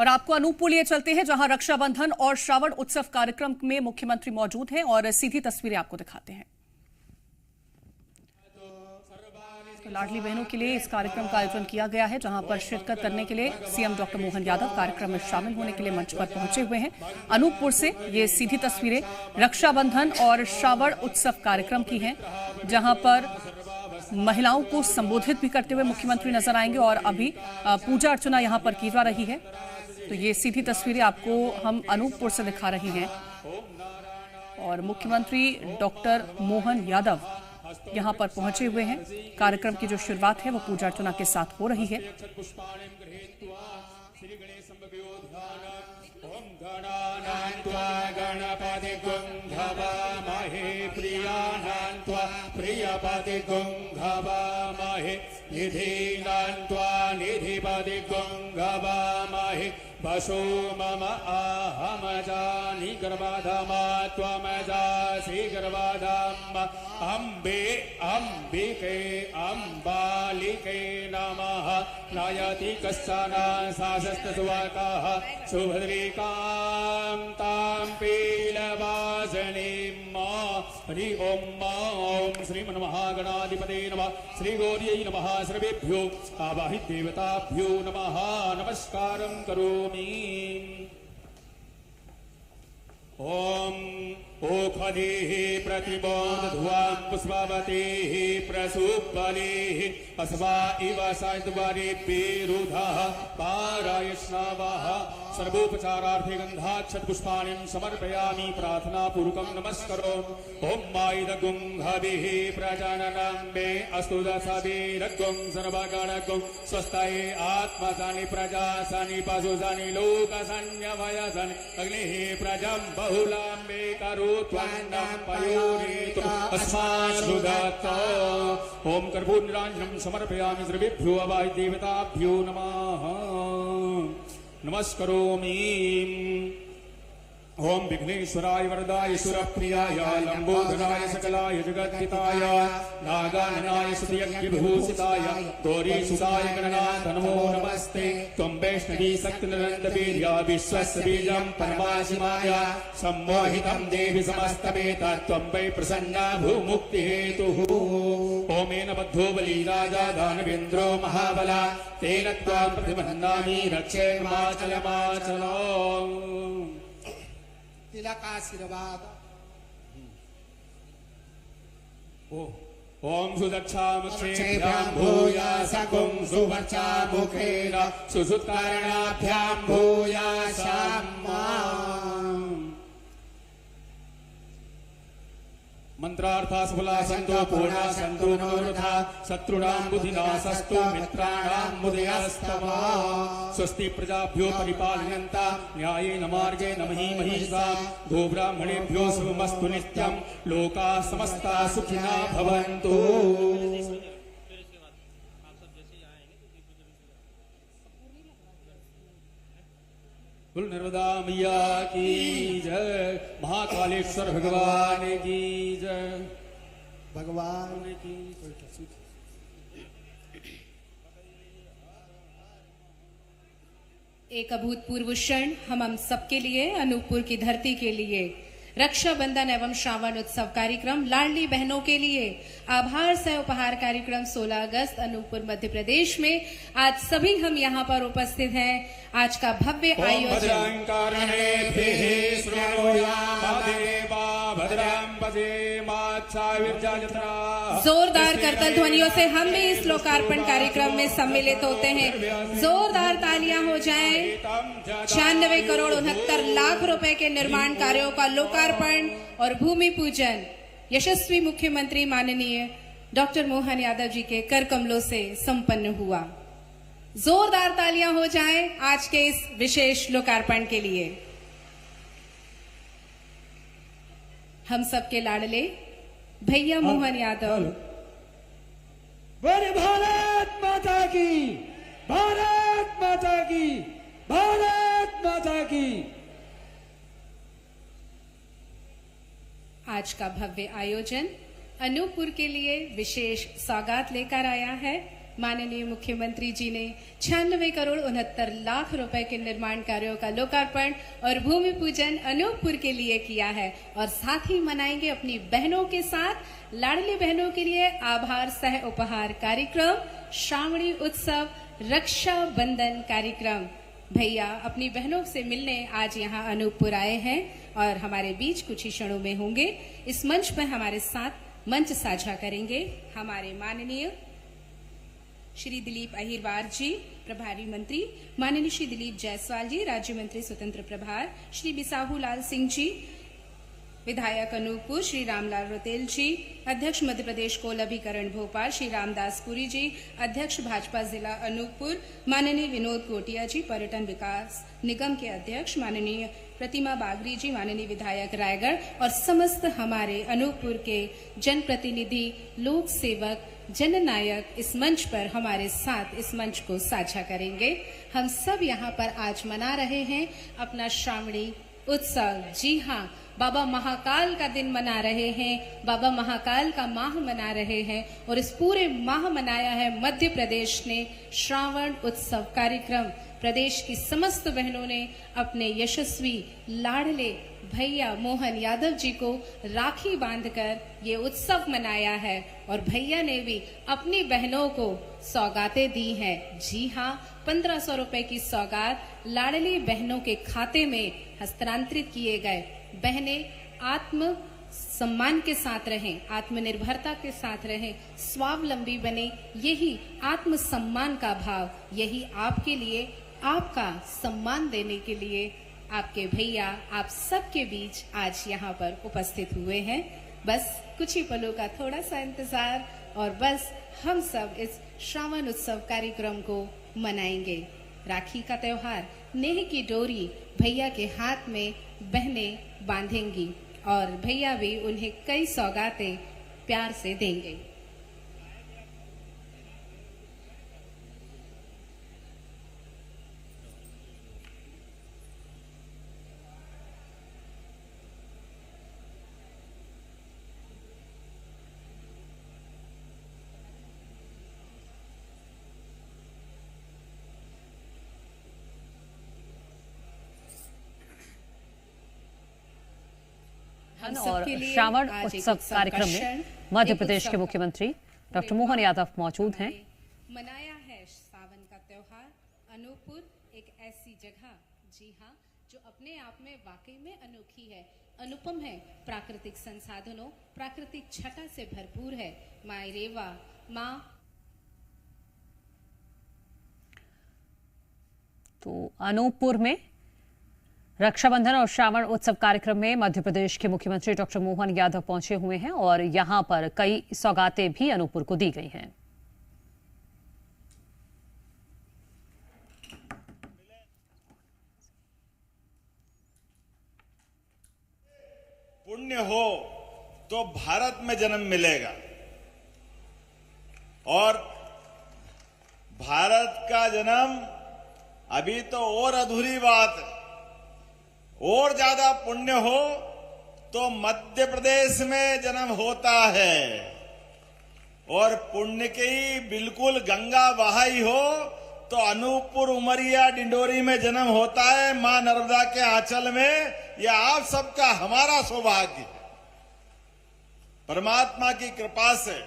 और आपको अनूपपुर लिए चलते हैं, जहां रक्षाबंधन और श्रावण उत्सव कार्यक्रम में मुख्यमंत्री मौजूद हैं और सीधी तस्वीरें आपको दिखाते हैं। तो लाडली बहनों के लिए इस कार्यक्रम का आयोजन किया गया है, जहां पर शिरकत करने के लिए सीएम डॉक्टर मोहन यादव कार्यक्रम में शामिल होने के लिए मंच पर पहुंचे हुए हैं। अनूपपुर से ये सीधी तस्वीरें रक्षाबंधन और श्रावण उत्सव कार्यक्रम की हैं, जहां पर महिलाओं को संबोधित भी करते हुए मुख्यमंत्री नजर आएंगे और अभी पूजा अर्चना यहां पर की जा रही है। तो ये सीधी तस्वीरें आपको हम अनूपपुर से दिखा रहे हैं और मुख्यमंत्री डॉक्टर मोहन यादव यहां पर पहुंचे हुए हैं। कार्यक्रम की जो शुरुआत है वो पूजा अर्चना के साथ हो रही है। गणपति गुंघवामहे प्रियानान्त्वा प्रियपति गुंघवामहे निधीनान्त्वा निधिपति गुंघवामहे वसो मम आहमजानि गर्भाधमा त्वमजासि गर्भाधम अम्बे अम्बिके अम्बालिके नमः नयति कश्चन शासस्तुवाकः सुभद्रिकां तां पीलवासनीं हरि ओं श्रीमन्महागणाधिपते नमः श्रीगौर्यै नमः सर्वेभ्यो आवाहित देवताभ्यो नमः नमस्कारं करोमि। ओम ओखदेः प्रतिबोधध्वां पुष्पवतेः प्रसूपलेः अस्वा इव सायद्वारेभ्येरुधः पारायश्नावः सर्वोपचारार्थे गन्धाक्षतपुष्पाणिं समर्पयामि प्रार्थनापूर्वकं नमस्करोमि। ओम मायदगुंहभिः प्रजननं मे अस्तु दशभिरगुं सर्वगणगुं स्वस्ताये आत्मसानि प्रजासानि पशुसानि लोकसन्यवयसानि अग्निः प्रजं बहुलां मे करोत्वन्नं पयोरेतु अस्मासु दत्तो। ओम कर्पूरनीराञ्जनं समर्पयामि सर्वेभ्यो अवाहि देवताभ्यो नमः नमस्करोमि। ओम विघ्नेश्वराय वरदाय सुरप्रियाय लंबोदराय सकलाय जगद्हिताय नागाननाय स्तुत्यज्ञविभूषिताय गौरीसुताय गणनाथ नमो नमस्ते। त्वं वैष्णवी शक्तिनिरन्तवीर्या विश्वस्य बीजं परमाशिवाय सम्मोहितं देवि समस्तमेतत् त्वं वै प्रसन्ना भूमुक्तिहेतुः। ओमेन बद्धो बली राजा दानवेन्द्रो महाबला तेन त्वां प्रतिबध्नामि रक्षेन्माचलमाचलो। तिलकाशीर्वाद। ओम सुदक्षामुखेभ्यां भूयासकुं सुवर्चामुखेन सुसुत्कारणाभ्यां भूयासाम्। मंत्रार्था सफला सन्तु पूर्णा सन्तु मनोरथा शत्रूणां बुद्धिनाशस्तु मित्राणां मुदयास्तमा। स्वस्ति प्रजाभ्यो परिपालयन्ता न्यायेन मार्गेण महीमहीषां गोब्राह्मणेभ्यो शुभमस्तु नित्यं लोकाः समस्ताः सुखिनः भवन्तु। कुल नर्मदा मैया की जय, महाकालेश्वर भगवान की जय, भगवान की। एक अभूतपूर्व क्षण हम सबके लिए, अनूपपुर की धरती के लिए, रक्षाबंधन एवं श्रावण उत्सव कार्यक्रम लाडली बहनों के लिए आभार सह उपहार कार्यक्रम 16 अगस्त अनूपपुर मध्य प्रदेश में आज सभी हम यहाँ पर उपस्थित हैं। आज का भव्य आयोजन जोरदार करतल ध्वनियों से हम भी इस लोकार्पण कार्यक्रम में सम्मिलित होते हैं। जोरदार तालियां हो जाएं। 96 करोड़ 69 लाख रुपए के निर्माण कार्यों का लोकार्पण और भूमि पूजन यशस्वी मुख्यमंत्री माननीय डॉक्टर मोहन यादव जी के कर कमलों से संपन्न हुआ। जोरदार तालियां हो जाएं आज के इस विशेष लोकार्पण के लिए। हम सबके लाडले भैया मोहन यादव। बोले भारत माता की, भारत माता की, भारत माता की। आज का भव्य आयोजन अनूपपुर के लिए विशेष सौगात लेकर आया है। माननीय मुख्यमंत्री जी ने 96 करोड़ 69 लाख रुपए के निर्माण कार्यों का लोकार्पण और भूमि पूजन अनूपपुर के लिए किया है। और साथ ही मनाएंगे अपनी बहनों के साथ लाडली बहनों के लिए आभार सह उपहार कार्यक्रम, श्रावणी उत्सव, रक्षा बंधन कार्यक्रम। भैया अपनी बहनों से मिलने आज यहाँ अनूपपुर आए हैं और हमारे बीच कुछ ही क्षणों में होंगे। इस मंच पर हमारे साथ मंच साझा करेंगे हमारे माननीय श्री दिलीप अहिरवार जी, प्रभारी मंत्री, माननीय श्री दिलीप जायसवाल जी, राज्य मंत्री स्वतंत्र प्रभार, श्री बिसाहू लाल सिंह जी, विधायक अनूपपुर श्री रामलाल रोतेल जी, अध्यक्ष मध्य प्रदेश कोल अभिकरण भोपाल श्री रामदास पुरी जी, अध्यक्ष भाजपा जिला अनूपपुर माननीय विनोद कोटिया जी, पर्यटन विकास निगम के अध्यक्ष माननीय प्रतिमा बागरी जी, माननीय विधायक रायगढ़ और समस्त हमारे अनूपपुर के जनप्रतिनिधि, लोक सेवक, जननायक इस मंच पर हमारे साथ इस मंच को साझा करेंगे। हम सब यहाँ पर आज मना रहे हैं अपना श्रावणी उत्सव। जी हाँ, बाबा महाकाल का दिन मना रहे हैं, बाबा महाकाल का माह मना रहे हैं और इस पूरे माह मनाया है मध्य प्रदेश ने श्रावण उत्सव कार्यक्रम। प्रदेश की समस्त बहनों ने अपने यशस्वी लाडले भैया मोहन यादव जी को राखी बांधकर ये उत्सव मनाया है और भैया ने भी अपनी बहनों को सौगातें दी हैं। जी हाँ, 1500 रुपए की सौगात लाडली बहनों के खाते में हस्तांतरित किए गए। बहनें आत्म सम्मान के साथ रहें, आत्मनिर्भरता के साथ रहें, स्वावलंबी बने। यही आत्म सम्मान का भाव, यही आपके लिए आपका सम्मान देने के लिए आपके भैया आप सबके बीच आज यहाँ पर उपस्थित हुए हैं। बस कुछ ही पलों का थोड़ा सा इंतजार और बस हम सब इस श्रावण उत्सव कार्यक्रम को मनाएंगे। राखी का त्योहार, नेह की डोरी भैया के हाथ में बहनें बांधेंगी और भैया भी उन्हें कई सौगातें प्यार से देंगे। और श्रावण उत्सव कार्यक्रम में मध्य प्रदेश के मुख्यमंत्री डॉक्टर मोहन यादव मौजूद हैं। मनाया है सावन का त्योहार। अनूपपुर एक ऐसी जगह, जी हाँ, जो अपने आप में वाकई में अनोखी है, अनुपम है, प्राकृतिक संसाधनों, प्राकृतिक छटा से भरपूर है। माई रेवा माँ। तो अनूपपुर में रक्षाबंधन और श्रावण उत्सव कार्यक्रम में मध्य प्रदेश के मुख्यमंत्री डॉक्टर मोहन यादव पहुंचे हुए हैं और यहां पर कई सौगातें भी अनूपपुर को दी गई हैं। पुण्य हो तो भारत में जन्म मिलेगा और भारत का जन्म अभी तो और अधूरी बात है। और ज्यादा पुण्य हो तो मध्य प्रदेश में जन्म होता है और पुण्य की ही बिल्कुल गंगा बहाई हो तो अनूपपुर, उमरिया, डिंडोरी में जन्म होता है, मां नर्मदा के आंचल में। यह आप सबका हमारा सौभाग्य है। परमात्मा की कृपा से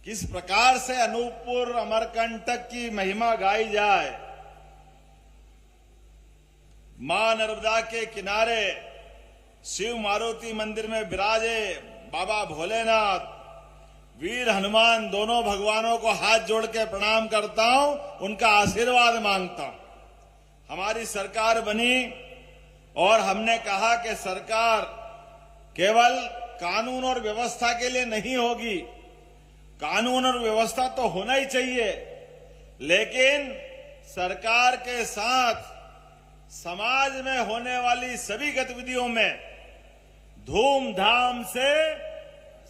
किस प्रकार से अनूपपुर, अमरकंटक की महिमा गाई जाए। मां नर्मदा के किनारे शिव मारुति मंदिर में विराजे बाबा भोलेनाथ, वीर हनुमान, दोनों भगवानों को हाथ जोड़ के प्रणाम करता हूं, उनका आशीर्वाद मांगता हूं। हमारी सरकार बनी और हमने कहा कि सरकार केवल कानून और व्यवस्था के लिए नहीं होगी। कानून और व्यवस्था तो होना ही चाहिए, लेकिन सरकार के साथ समाज में होने वाली सभी गतिविधियों में धूमधाम से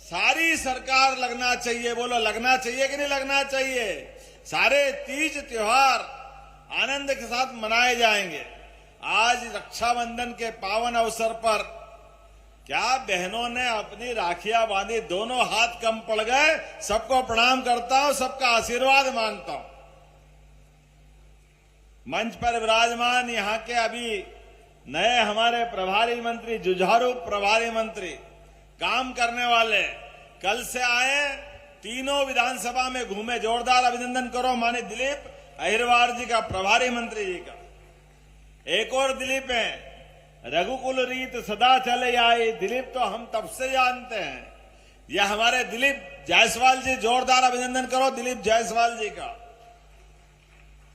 सारी सरकार लगना चाहिए। बोलो, लगना चाहिए कि नहीं लगना चाहिए? सारे तीज त्योहार आनंद के साथ मनाए जाएंगे। आज रक्षाबंधन के पावन अवसर पर क्या बहनों ने अपनी राखियां बांधी, दोनों हाथ कम पड़ गए। सबको प्रणाम करता हूं, सबका आशीर्वाद मांगता हूं। मंच पर विराजमान यहां के अभी नए हमारे प्रभारी मंत्री, जुझारू प्रभारी मंत्री, काम करने वाले, कल से आए, तीनों विधानसभा में घूमे। जोरदार अभिनंदन करो माननीय दिलीप अहिरवार जी का, प्रभारी मंत्री जी का। एक और दिलीप है, रघुकुल रीत सदा चले आई। दिलीप तो हम तब से जानते हैं। यह हमारे दिलीप जायसवाल जी, जोरदार अभिनंदन करो दिलीप जायसवाल जी का।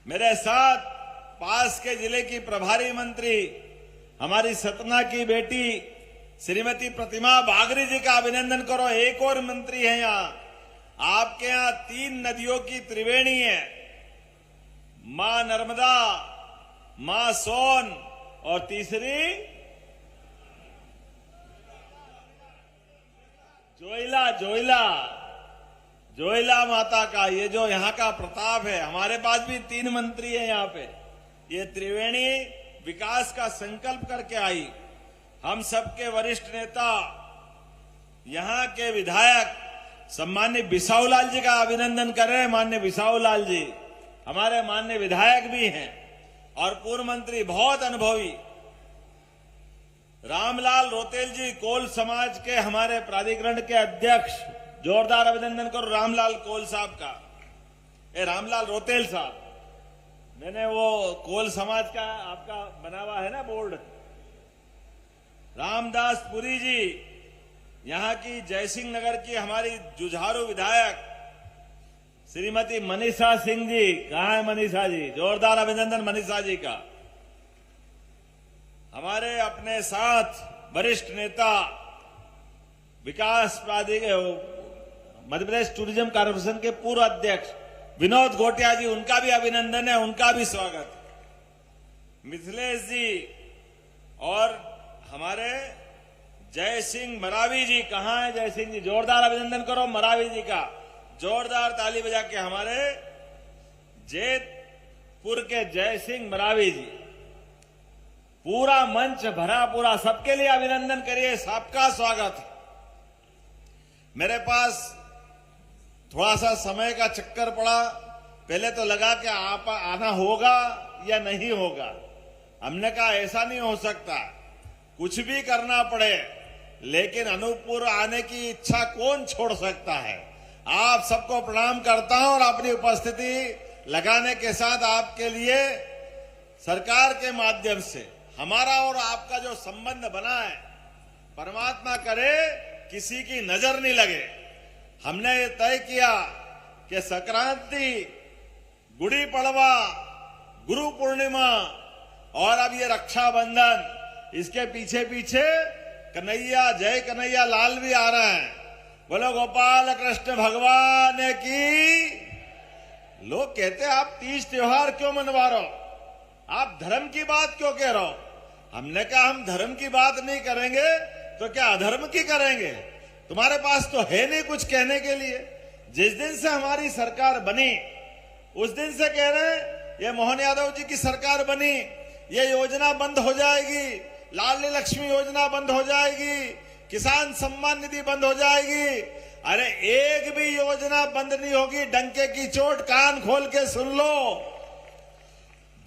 मेरे साथ पास के जिले की प्रभारी मंत्री, हमारी सतना की बेटी श्रीमती प्रतिमा बागरी जी का अभिनंदन करो। एक और मंत्री है यहां। आपके यहां 3 नदियों की त्रिवेणी है, मां नर्मदा, मां सोन और तीसरी जोइला। जोइला जोइला माता का ये जो यहां का प्रताप है। हमारे पास भी 3 मंत्री है यहां पे। ये त्रिवेणी विकास का संकल्प करके आई। हम सबके वरिष्ठ नेता, यहां के विधायक सम्मान्य बिसाऊलाल जी का अभिनंदन कर रहे हैं। माननीय बिसाऊलाल जी हमारे माननीय विधायक भी हैं और पूर्व मंत्री, बहुत अनुभवी। रामलाल रोतेल जी, कोल समाज के हमारे प्राधिकरण के अध्यक्ष, जोरदार अभिनंदन करो रामलाल कोल साहब का। रामलाल रोतेल साहब, मैंने वो कोल समाज का आपका बना हुआ है ना बोर्ड। रामदास पुरी जी, यहां की जयसिंह नगर की हमारी जुझारू विधायक श्रीमती मनीषा सिंह जी, कहां है मनीषा जी? जोरदार अभिनंदन मनीषा जी का। हमारे अपने साथ वरिष्ठ नेता, विकास प्राधिकरण मध्य प्रदेश टूरिज्म कॉर्पोरेशन के पूर्व अध्यक्ष विनोद गोटिया जी, उनका भी अभिनंदन है, उनका भी स्वागत। मिथिलेश जी और हमारे जय सिंह मरावी जी, कहां है जय सिंह जी? जोरदार अभिनंदन करो मरावी जी का। जोरदार ताली बजा के हमारे जैतपुर के जय सिंह मरावी जी। पूरा मंच भरा पूरा, सबके लिए अभिनंदन करिए, सबका स्वागत। मेरे पास थोड़ा सा समय का चक्कर पड़ा। पहले तो लगा कि आप आना होगा या नहीं होगा। हमने कहा ऐसा नहीं हो सकता, कुछ भी करना पड़े, लेकिन अनूपपुर आने की इच्छा कौन छोड़ सकता है। आप सबको प्रणाम करता हूं और अपनी उपस्थिति लगाने के साथ आपके लिए सरकार के माध्यम से हमारा और आपका जो संबंध बना है, परमात्मा करे किसी की नजर नहीं लगे। हमने ये तय किया कि संक्रांति, गुड़ी पड़वा, गुरु पूर्णिमा और अब ये रक्षाबंधन, इसके पीछे पीछे कन्हैया, जय कन्हैया लाल भी आ रहे हैं। बोलो गोपाल कृष्ण भगवान की। लोग कहते हैं आप तीज त्योहार क्यों मनवा रहे हो, आप धर्म की बात क्यों कह रहे हो? हमने कहा हम धर्म की बात नहीं करेंगे तो क्या अधर्म की करेंगे? तुम्हारे पास तो है नहीं कुछ कहने के लिए। जिस दिन से हमारी सरकार बनी उस दिन से कह रहे हैं ये मोहन यादव जी की सरकार बनी, ये योजना बंद हो जाएगी, लाडली लक्ष्मी योजना बंद हो जाएगी, किसान सम्मान निधि बंद हो जाएगी। अरे एक भी योजना बंद नहीं होगी। डंके की चोट कान खोल के सुन लो।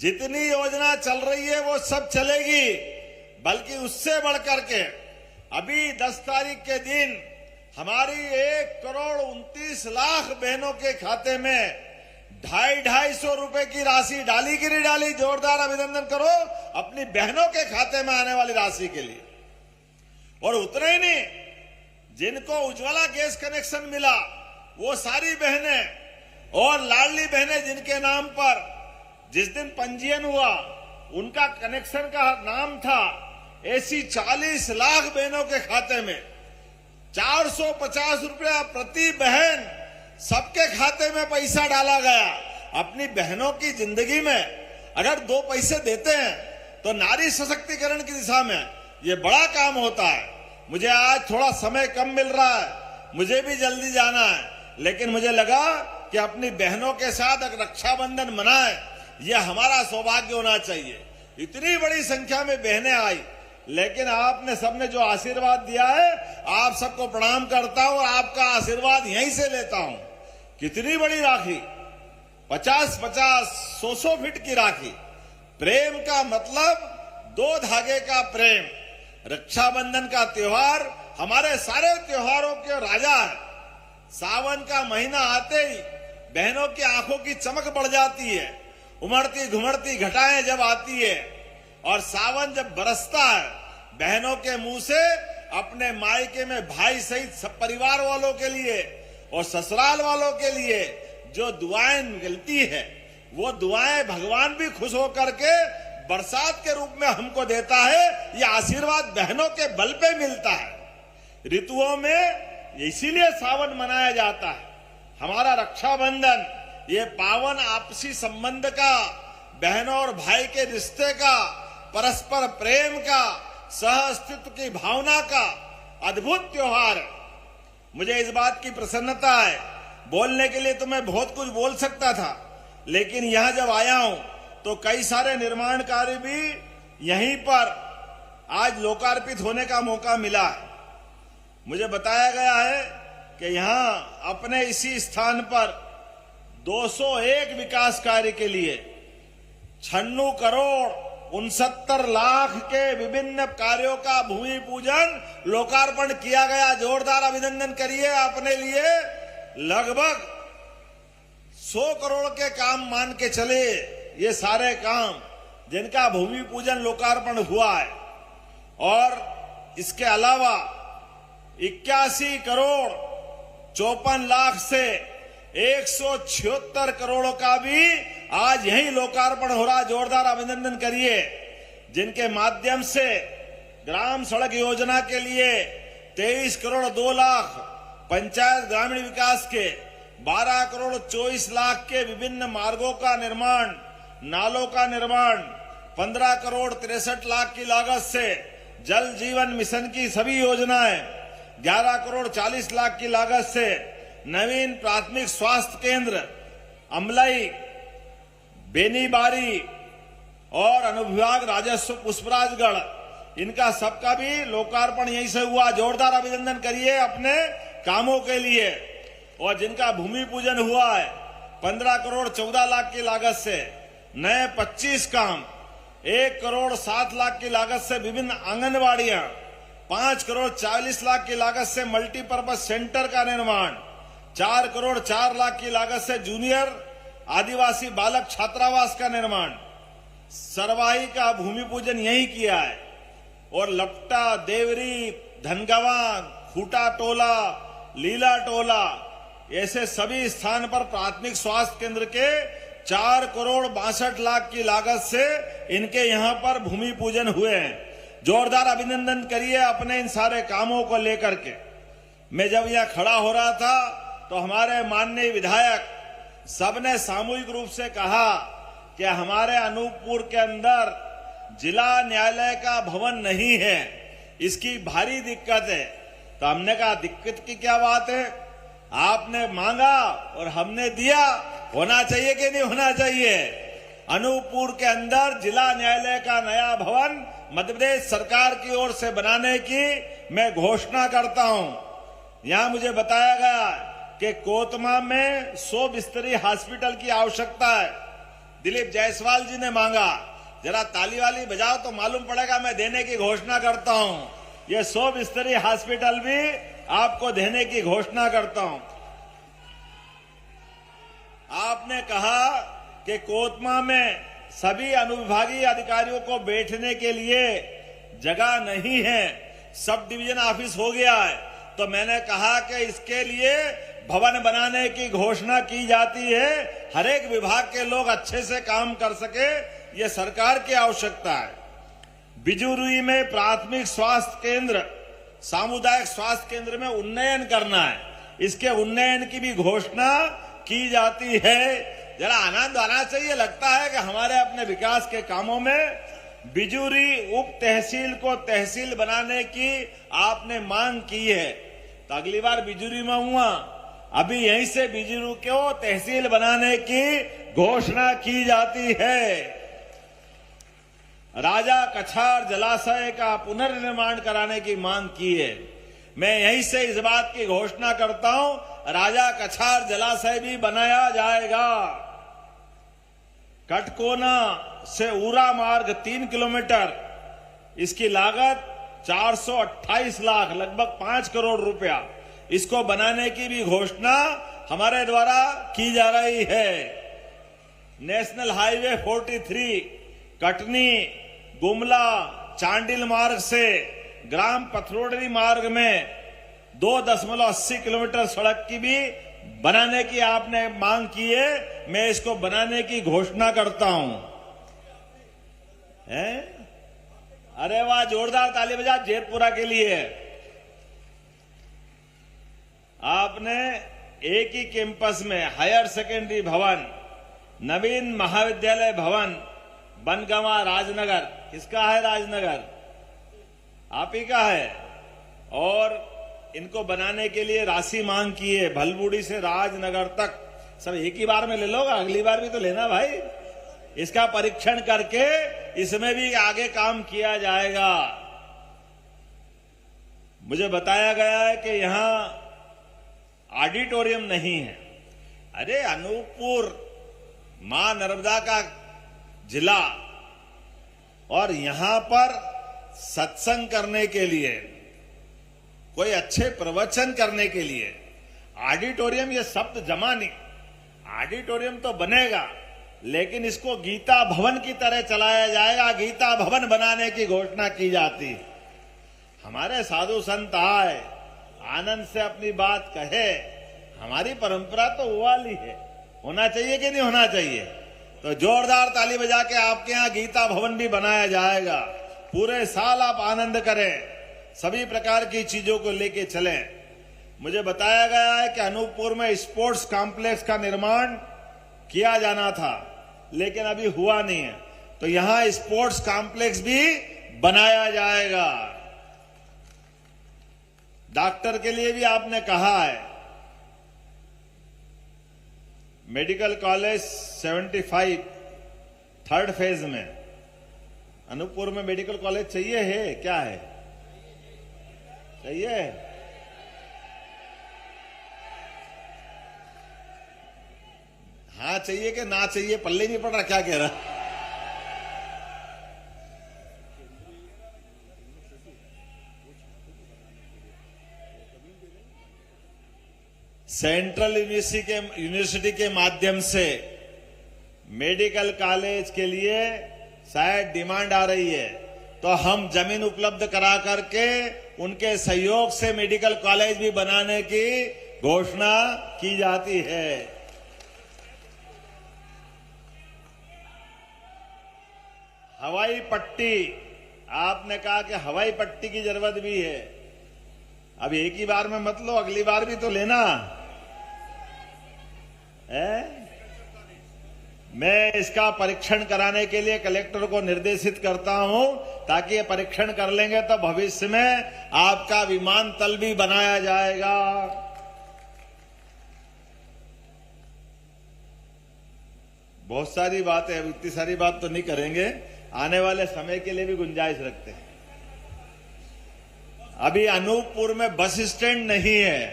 जितनी योजना चल रही है वो सब चलेगी, बल्कि उससे बढ़कर के अभी 10 तारीख के दिन हमारी 1,29,00,000 बहनों के खाते में 250 रुपए की राशि डाली कि नहीं डाली? जोरदार अभिनंदन करो अपनी बहनों के खाते में आने वाली राशि के लिए। और उतना ही नहीं, जिनको उज्ज्वला गैस कनेक्शन मिला वो सारी बहनें और लाडली बहनें जिनके नाम पर जिस दिन पंजीयन हुआ उनका कनेक्शन का नाम था, ऐसी 40 लाख बहनों के खाते में 450 रुपया प्रति बहन सबके खाते में पैसा डाला गया। अपनी बहनों की जिंदगी में अगर 2 पैसे देते हैं तो नारी सशक्तिकरण की दिशा में ये बड़ा काम होता है। मुझे आज थोड़ा समय कम मिल रहा है, मुझे भी जल्दी जाना है, लेकिन मुझे लगा कि अपनी बहनों के साथ अगर रक्षाबंधन मनाए, ये हमारा सौभाग्य होना चाहिए। इतनी बड़ी संख्या में बहनें आई, लेकिन आपने सबने जो आशीर्वाद दिया है, आप सबको प्रणाम करता हूं और आपका आशीर्वाद यहीं से लेता हूं। कितनी बड़ी राखी, 50-50, 100 फीट की राखी। प्रेम का मतलब 2 धागे का प्रेम। रक्षाबंधन का त्योहार हमारे सारे त्योहारों के राजा है। सावन का महीना आते ही बहनों की आंखों की चमक बढ़ जाती है, उमड़ती घुमड़ती घटाएं जब आती है, और सावन जब बरसता है, बहनों के मुंह से अपने मायके में भाई सहित सब परिवार वालों के लिए और ससुराल वालों के लिए जो दुआएं मिलती है, वो दुआएं भगवान भी खुश होकर के बरसात के रूप में हमको देता है। ये आशीर्वाद बहनों के बल पे मिलता है। ऋतुओं में इसीलिए सावन मनाया जाता है। हमारा रक्षाबंधन ये पावन आपसी संबंध का, बहनों और भाई के रिश्ते का, परस्पर प्रेम का, सह अस्तित्व की भावना का अद्भुत त्योहार है। मुझे इस बात की प्रसन्नता है, बोलने के लिए तो मैं बहुत कुछ बोल सकता था, लेकिन यहां जब आया हूं तो कई सारे निर्माण कार्य भी यहीं पर आज लोकार्पित होने का मौका मिला है। मुझे बताया गया है कि यहां अपने इसी स्थान पर 201 विकास कार्य के लिए 96 करोड़ 69 लाख के विभिन्न कार्यों का भूमि पूजन लोकार्पण किया गया। जोरदार अभिनंदन करिए। अपने लिए लगभग 100 करोड़ के काम मान के चले, ये सारे काम जिनका भूमि पूजन लोकार्पण हुआ है। और इसके अलावा 81 करोड़ 54 लाख से 176 करोड़ का भी आज यही लोकार्पण हो रहा। जोरदार अभिनंदन करिए। जिनके माध्यम से ग्राम सड़क योजना के लिए 23 करोड़ 2 लाख, पंचायत ग्रामीण विकास के 12 करोड़ 24 लाख के विभिन्न मार्गों का निर्माण, नालों का निर्माण, 15 करोड़ 63 लाख की लागत से जल जीवन मिशन की सभी योजनाएं, 11 करोड़ 40 लाख की लागत से नवीन प्राथमिक स्वास्थ्य केंद्र अमलाई, बेनीबारी और अनुविभाग राजस्व पुष्पराजगढ़, इनका सबका भी लोकार्पण यहीं से हुआ। जोरदार अभिनंदन करिए अपने कामों के लिए। और जिनका भूमि पूजन हुआ है 15 करोड़ 14 लाख की लागत से नए 25 काम, 1 करोड़ 7 लाख की लागत से विभिन्न आंगनबाड़ियां, 5 करोड़ 40 लाख की लागत से मल्टीपर्पज सेंटर का निर्माण, 4 करोड़ 4 लाख की लागत से जूनियर आदिवासी बालक छात्रावास का निर्माण, सरवाही का भूमि पूजन यही किया है। और लपटा, देवरी, धनगवा, खूटा टोला, लीला टोला, ऐसे सभी स्थान पर प्राथमिक स्वास्थ्य केंद्र के 4 करोड़ 62 लाख की लागत से इनके यहां पर भूमि पूजन हुए हैं। जोरदार अभिनंदन करिए अपने इन सारे कामों को लेकर के। मैं जब यहां खड़ा हो रहा था तो हमारे माननीय विधायक सबने सामूहिक रूप से कहा कि हमारे अनूपपुर के अंदर जिला न्यायालय का भवन नहीं है, इसकी भारी दिक्कत है। तो हमने कहा दिक्कत की क्या बात है, आपने मांगा और हमने दिया, होना चाहिए कि नहीं होना चाहिए। अनूपपुर के अंदर जिला न्यायालय का नया भवन मध्य प्रदेश सरकार की ओर से बनाने की मैं घोषणा करता हूं। यहां मुझे बताया गया कि कोतमा में 100 बिस्तरी हॉस्पिटल की आवश्यकता है। दिलीप जायसवाल जी ने मांगा, जरा ताली वाली बजाओ तो मालूम पड़ेगा। मैं देने की घोषणा करता हूं, ये 100 बिस्तरी हॉस्पिटल भी आपको देने की घोषणा करता हूं। आपने कहा कि कोतमा में सभी अनुविभागीय अधिकारियों को बैठने के लिए जगह नहीं है, सब डिवीजन ऑफिस हो गया है। तो मैंने कहा कि इसके लिए भवन बनाने की घोषणा की जाती है, हर एक विभाग के लोग अच्छे से काम कर सके, ये सरकार की आवश्यकता है। बिजुरुई में प्राथमिक स्वास्थ्य केंद्र, सामुदायिक स्वास्थ्य केंद्र में उन्नयन करना है, इसके उन्नयन की भी घोषणा की जाती है। जरा आनंद आना चाहिए। लगता है कि हमारे अपने विकास के कामों में बिजुरी उप तहसील को तहसील बनाने की आपने मांग की है, तो अगली बार बिजुरी में हुआ, अभी यहीं से बिजुरी को तहसील बनाने की घोषणा की जाती है। राजा कछार जलाशय का पुनर्निर्माण कराने की मांग की है। मैं यहीं से इस बात की घोषणा करता हूं, राजा कछार जलाशय भी बनाया जाएगा। कटकोना से उरा मार्ग 3 किलोमीटर, इसकी लागत 428 लाख, लगभग 5 करोड़ रुपया, इसको बनाने की भी घोषणा हमारे द्वारा की जा रही है। नेशनल हाईवे 43 कटनी गुमला चांडिल मार्ग से ग्राम पथरोड़ी मार्ग में 2.80 किलोमीटर सड़क की भी बनाने की आपने मांग की है। मैं इसको बनाने की घोषणा करता हूं। अरे वाह, जोरदार ताली बजा जेतपुरा के लिए। आपने एक ही कैंपस में हायर सेकेंडरी भवन, नवीन महाविद्यालय भवन, बनगांवा राजनगर, किसका है राजनगर? आप ही का है। और इनको बनाने के लिए राशि मांग की है, भलबुड़ी से राजनगर तक। सब एक ही बार में ले लो, अगली बार भी तो लेना भाई। इसका परीक्षण करके इसमें भी आगे काम किया जाएगा। मुझे बताया गया है कि यहां ऑडिटोरियम नहीं है। अरे अनूपपुर मां नर्मदा का जिला, और यहां पर सत्संग करने के लिए, कोई अच्छे प्रवचन करने के लिए ऑडिटोरियम, ये शब्द जमा नहीं। ऑडिटोरियम तो बनेगा, लेकिन इसको गीता भवन की तरह चलाया जाएगा। गीता भवन बनाने की घोषणा की जाती। हमारे साधु संत आए, आनंद से अपनी बात कहे। हमारी परंपरा तो वो वाली है, होना चाहिए कि नहीं होना चाहिए? तो जोरदार ताली बजा के आपके यहां गीता भवन भी बनाया जाएगा। पूरे साल आप आनंद करें, सभी प्रकार की चीजों को लेके चलें। मुझे बताया गया है कि अनूपपुर में स्पोर्ट्स कॉम्प्लेक्स का निर्माण किया जाना था, लेकिन अभी हुआ नहीं है। तो यहां स्पोर्ट्स कॉम्प्लेक्स भी बनाया जाएगा। डॉक्टर के लिए भी आपने कहा है। मेडिकल कॉलेज 75 थर्ड फेज में अनूपपुर में मेडिकल कॉलेज चाहिए है, क्या है? चाहिए? हाँ चाहिए कि ना चाहिए, पल्ले नहीं पड़ रहा, क्या कह रहा? सेंट्रल यूनिवर्सिटी के माध्यम से मेडिकल कॉलेज के लिए शायद डिमांड आ रही है, तो हम जमीन उपलब्ध करा करके उनके सहयोग से मेडिकल कॉलेज भी बनाने की घोषणा की जाती है। हवाई पट्टी, आपने कहा कि हवाई पट्टी की जरूरत भी है। अब एक ही बार में मत लो, अगली बार भी तो लेना है। मैं इसका परीक्षण कराने के लिए कलेक्टर को निर्देशित करता हूं, ताकि ये परीक्षण कर लेंगे तो भविष्य में आपका विमानतल भी बनाया जाएगा। बहुत सारी बातें, अब इतनी सारी बात तो नहीं करेंगे, आने वाले समय के लिए भी गुंजाइश रखते हैं। अभी अनूपपुर में बस स्टैंड नहीं है,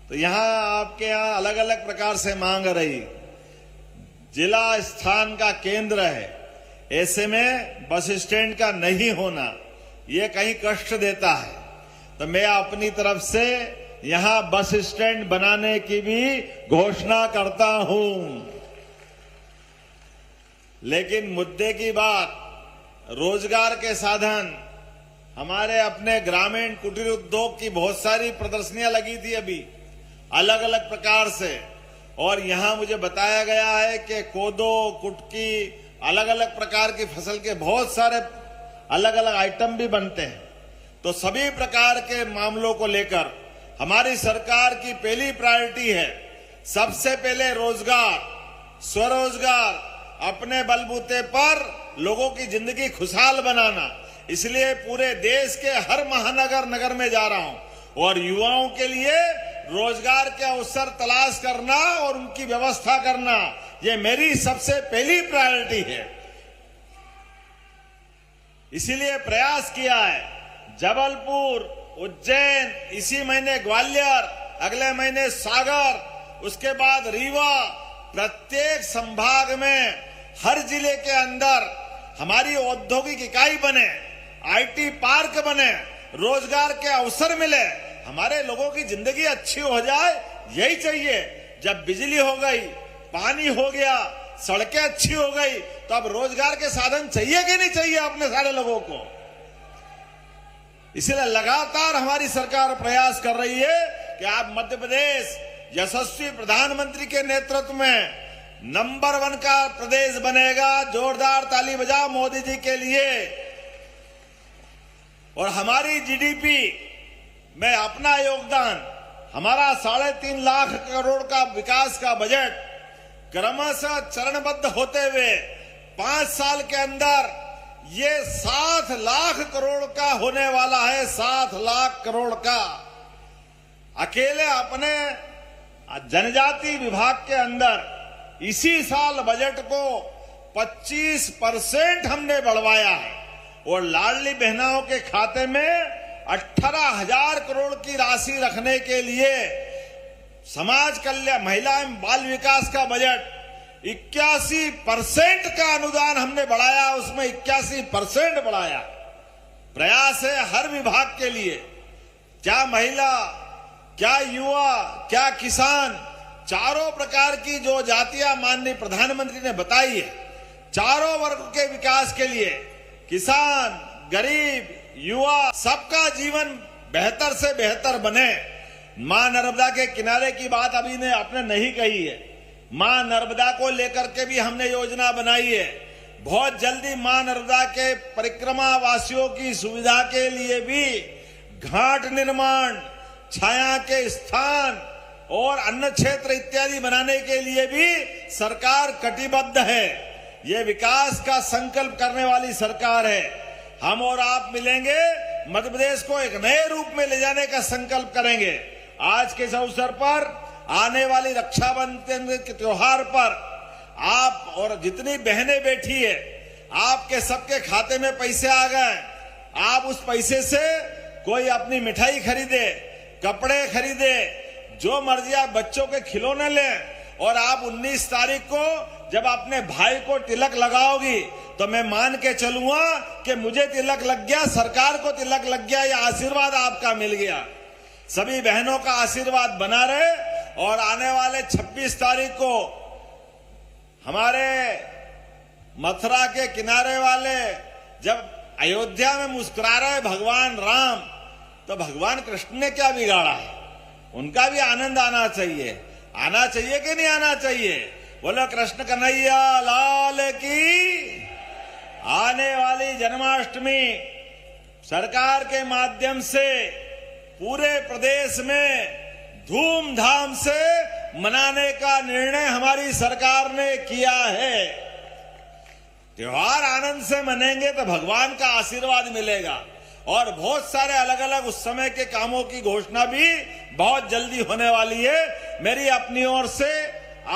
तो यहां आपके यहां अलग अलग प्रकार से मांग रही। जिला स्थान का केंद्र है, ऐसे में बस स्टैंड का नहीं होना ये कहीं कष्ट देता है। तो मैं अपनी तरफ से यहां बस स्टैंड बनाने की भी घोषणा करता हूं। लेकिन मुद्दे की बात, रोजगार के साधन, हमारे अपने ग्रामीण कुटीर उद्योग की बहुत सारी प्रदर्शनियां लगी थी अभी अलग अलग प्रकार से, और यहां मुझे बताया गया है कि कोदो, कुटकी, अलग अलग प्रकार की फसल के बहुत सारे अलग अलग आइटम भी बनते हैं। तो सभी प्रकार के मामलों को लेकर हमारी सरकार की पहली प्रायोरिटी है, सबसे पहले रोजगार, स्वरोजगार, अपने बलबूते पर लोगों की जिंदगी खुशहाल बनाना। इसलिए पूरे देश के हर महानगर नगर में जा रहा हूं और युवाओं के लिए रोजगार के अवसर तलाश करना और उनकी व्यवस्था करना, ये मेरी सबसे पहली प्रायोरिटी है। इसीलिए प्रयास किया है। जबलपुर, उज्जैन, इसी महीने ग्वालियर, अगले महीने सागर, उसके बाद रीवा, प्रत्येक संभाग में हर जिले के अंदर हमारी औद्योगिक इकाई बने, आईटी पार्क बने, रोजगार के अवसर मिले, हमारे लोगों की जिंदगी अच्छी हो जाए, यही चाहिए। जब बिजली हो गई, पानी हो गया, सड़कें अच्छी हो गई, तो अब रोजगार के साधन चाहिए कि नहीं चाहिए अपने सारे लोगों को। इसलिए लगातार हमारी सरकार प्रयास कर रही है कि आप मध्य प्रदेश यशस्वी प्रधानमंत्री के नेतृत्व में नंबर 1 का प्रदेश बनेगा। जोरदार ताली बजाओ मोदी जी के लिए। और हमारी जीडीपी में अपना योगदान, हमारा 3.5 लाख करोड़ का विकास का बजट क्रमशः चरणबद्ध होते हुए 5 साल के अंदर ये 7 लाख करोड़ का होने वाला है। 7 लाख करोड़ का अकेले अपने जनजाति विभाग के अंदर इसी साल बजट को 25% हमने बढ़वाया है। और लाडली बहनाओं के खाते में 18,000 करोड़ की राशि रखने के लिए समाज कल्याण, महिला एवं बाल विकास का बजट 81% का अनुदान हमने बढ़ाया, उसमें 81% बढ़ाया। प्रयास है हर विभाग के लिए, क्या महिला, क्या युवा, क्या किसान, चारों प्रकार की जो जातियां माननीय प्रधानमंत्री ने बताई है, चारों वर्ग के विकास के लिए किसान, गरीब, युवा, सबका जीवन बेहतर से बेहतर बने। मां नर्मदा के किनारे की बात अभी ने आपने नहीं कही है। मां नर्मदा को लेकर के भी हमने योजना बनाई है। बहुत जल्दी मां नर्मदा के परिक्रमा वासियों की सुविधा के लिए भी घाट निर्माण, छाया के स्थान और अन्न क्षेत्र इत्यादि बनाने के लिए भी सरकार कटिबद्ध है। ये विकास का संकल्प करने वाली सरकार है। हम और आप मिलेंगे, मध्य प्रदेश को एक नए रूप में ले जाने का संकल्प करेंगे। आज के इस अवसर पर, आने वाली रक्षाबंधन के त्योहार पर आप और जितनी बहनें बैठी है, आपके सबके खाते में पैसे आ गए। आप उस पैसे से कोई अपनी मिठाई खरीदे, कपड़े खरीदे, जो मर्जी आप बच्चों के खिलौने लें। और आप 19 तारीख को जब अपने भाई को तिलक लगाओगी तो मैं मान के चलूंगा कि मुझे तिलक लग गया, सरकार को तिलक लग गया, यह आशीर्वाद आपका मिल गया। सभी बहनों का आशीर्वाद बना रहे। और आने वाले 26 तारीख को हमारे मथुरा के किनारे वाले जब अयोध्या में मुस्कुरा रहे भगवान राम, तो भगवान कृष्ण ने क्या बिगाड़ा है? उनका भी आनंद आना चाहिए। आना चाहिए कि नहीं आना चाहिए? बोलो कृष्ण कन्हैया लाल की। आने वाली जन्माष्टमी सरकार के माध्यम से पूरे प्रदेश में धूमधाम से मनाने का निर्णय हमारी सरकार ने किया है। त्योहार आनंद से मनेंगे तो भगवान का आशीर्वाद मिलेगा। और बहुत सारे अलग अलग उस समय के कामों की घोषणा भी बहुत जल्दी होने वाली है। मेरी अपनी ओर से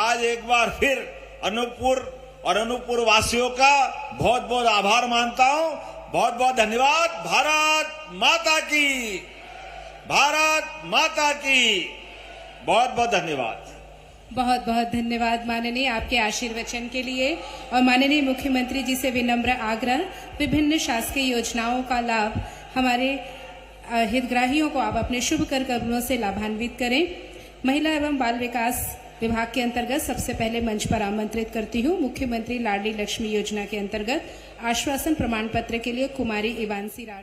आज एक बार फिर अनूपपुर और अनूपपुर वासियों का बहुत बहुत आभार मानता हूं। बहुत बहुत धन्यवाद। भारत माता की, भारत माता की। बहुत बहुत धन्यवाद। बहुत बहुत धन्यवाद माननीय आपके आशीर्वचन के लिए। और माननीय मुख्यमंत्री जी से विनम्र आग्रह, विभिन्न शासकीय योजनाओं का लाभ हमारे हितग्राहियों को आप अपने शुभ कर कमलों से लाभान्वित करें। महिला एवं बाल विकास विभाग के अंतर्गत सबसे पहले मंच पर आमंत्रित करती हूँ मुख्यमंत्री लाडली लक्ष्मी योजना के अंतर्गत आश्वासन प्रमाण पत्र के लिए कुमारी इवांसी राज।